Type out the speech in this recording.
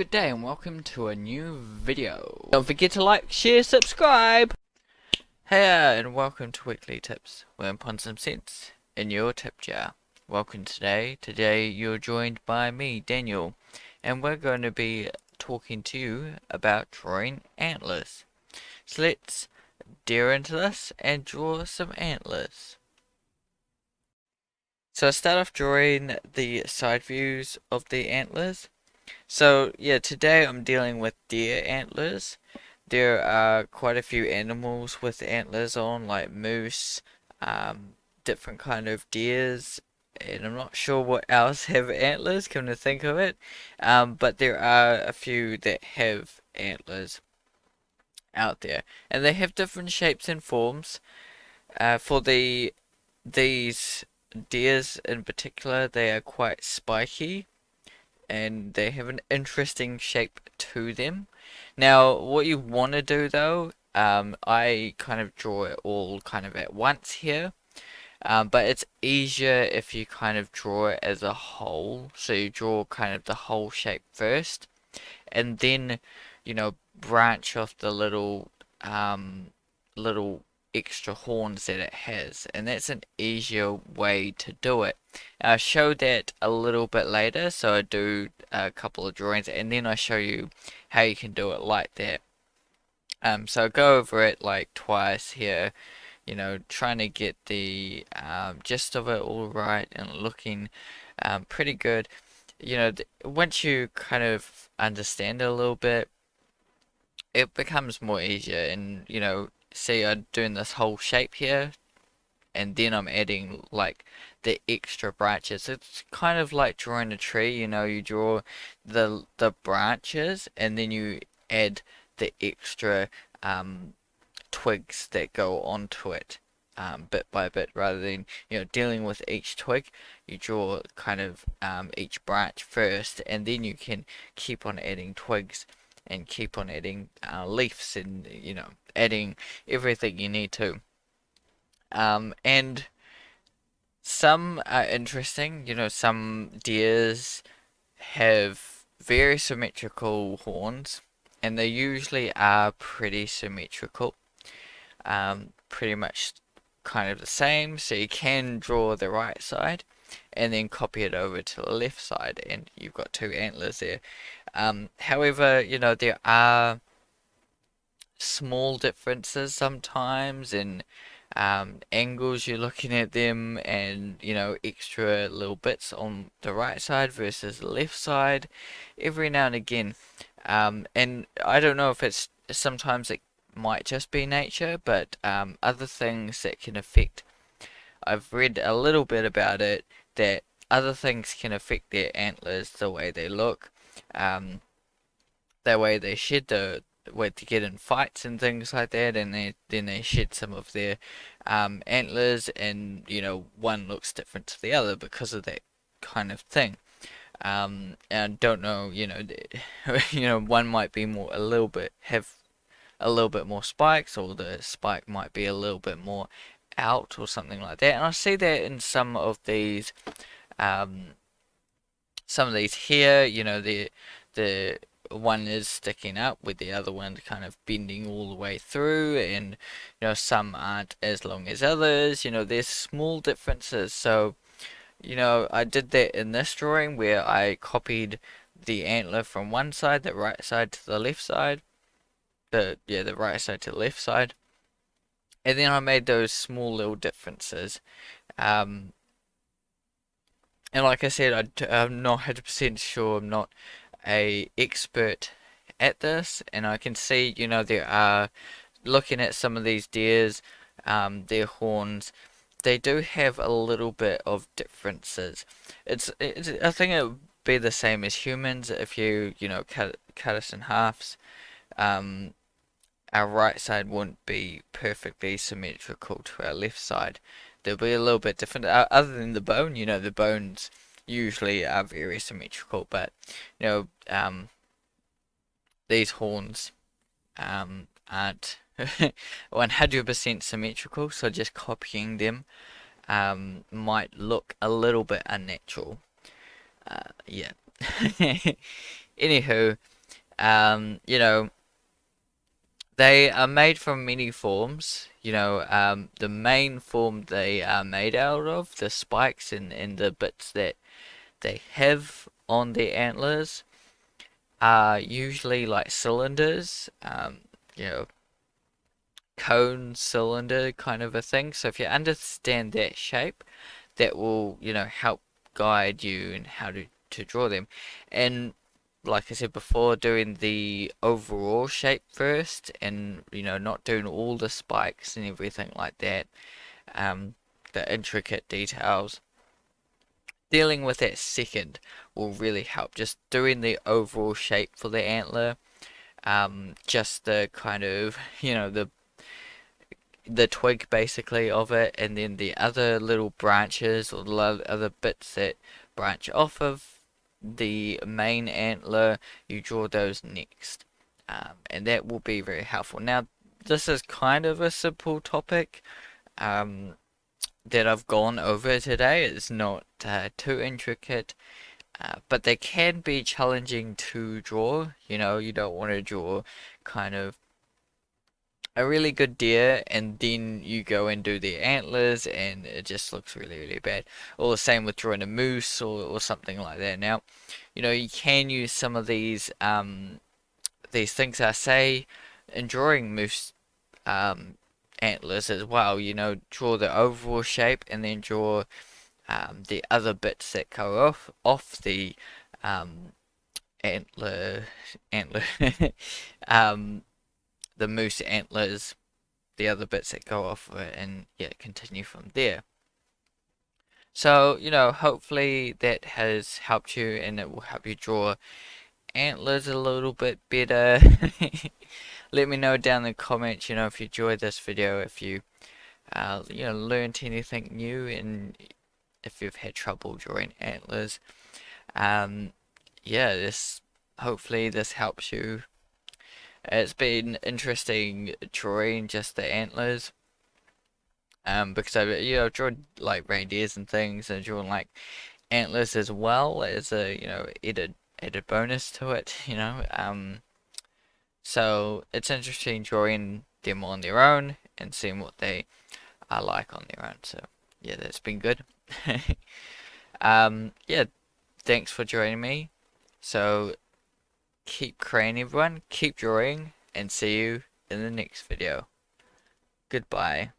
good day and welcome to a new video. Don't forget to like, share, subscribe! Hey and welcome to Weekly Tips, where I'm putting some sense in your tip jar. Welcome today. Today you're joined by me, Daniel, and we're going to be talking to you about drawing antlers. So let's dare into this and draw some antlers. So I start off drawing the side views of the antlers. So yeah, today I'm dealing with deer antlers. There are quite a few animals with antlers on, like moose, different kind of deers, and I'm not sure what else have antlers, come to think of it. But there are a few that have antlers out there, and they have different shapes and forms. For these deers in particular, they are quite spiky and they have an interesting shape to them. Now, what you want to do though, I kind of draw it all kind of at once here, but it's easier if you kind of draw it as a whole. So you draw kind of the whole shape first, and then, branch off the little extra horns that it has, and that's an easier way to do it. I'll show that a little bit later, so I do a couple of drawings and then I show you how you can do it like that. So I go over it like twice here, trying to get the gist of it all right and looking pretty good. Once you kind of understand it a little bit, it becomes more easier. And see, I'm doing this whole shape here, and then I'm adding like the extra branches. It's kind of like drawing a tree. You draw the branches and then you add the extra twigs that go onto it, bit by bit, rather than dealing with each twig. You draw kind of each branch first, and then you can keep on adding twigs and keep on adding leaves, and adding everything you need to. And some are interesting. Some deers have very symmetrical horns, and they usually are pretty symmetrical. Pretty much kind of the same. So you can draw the right side and then copy it over to the left side, and you've got two antlers there. However, there are small differences sometimes in angles you're looking at them, and extra little bits on the right side versus the left side every now and again. And I don't know if it's sometimes it might just be nature, but other things that can affect, I've read a little bit about it, that other things can affect their antlers, the way they look, the way they shed, the way to get in fights and things like that, and then they shed some of their antlers, and one looks different to the other because of that kind of thing. And don't know, one might be more, have a little bit more spikes, or the spike might be a little bit more out or something like that. And I see that in um, some of these here, the one is sticking up with the other one kind of bending all the way through, and some aren't as long as others. There's small differences. So I did that in this drawing where I copied the antler from one side, the right side to the left side, the right side to the left side, and then I made those small little differences. And like I said, I'm not 100% sure. I'm not a expert at this, and I can see, there are, looking at some of these deers, their horns, they do have a little bit of differences. I think it would be the same as humans if you, cut us in halves. Our right side wouldn't be perfectly symmetrical to our left side. They'll be a little bit different. Other than the bone, the bones usually are very symmetrical, but these horns aren't 100% symmetrical, so just copying them might look a little bit unnatural. Yeah. Anywho, You know, they are made from many forms. The main form they are made out of, the spikes and the bits that they have on their antlers, are usually like cylinders, you know, cone cylinder kind of a thing. So if you understand that shape, that will, help guide you and how to draw them. And like I said before, doing the overall shape first and, not doing all the spikes and everything like that, um, the intricate details. Dealing with that second will really help. Just doing the overall shape for the antler, just the kind of, the twig basically of it, and then the other little branches or the other bits that branch off of the main antler, you draw those next. And that will be very helpful. Now, this is kind of a simple topic um, that I've gone over today. It's not too intricate, but they can be challenging to draw. You don't want to draw kind of a really good deer and then you go and do the antlers and it just looks really, really bad. Or the same with drawing a moose or something like that. Now, you can use some of these things I say in drawing moose antlers as well. Draw the overall shape and then draw the other bits that go off the um, antler antler um, the moose antlers, the other bits that go off of it, and yeah, continue from there. So, hopefully that has helped you and it will help you draw antlers a little bit better. Let me know down in the comments, if you enjoyed this video, if you, learned anything new and if you've had trouble drawing antlers. Um, yeah, hopefully this helps you. It's been interesting drawing just the antlers. Because I've drawn like reindeers and things, and drawn like antlers as well as a added bonus to it. So it's interesting drawing them on their own and seeing what they are like on their own. So yeah, that's been good. Yeah, thanks for joining me. So keep creating, everyone. Keep drawing, and see you in the next video. Goodbye.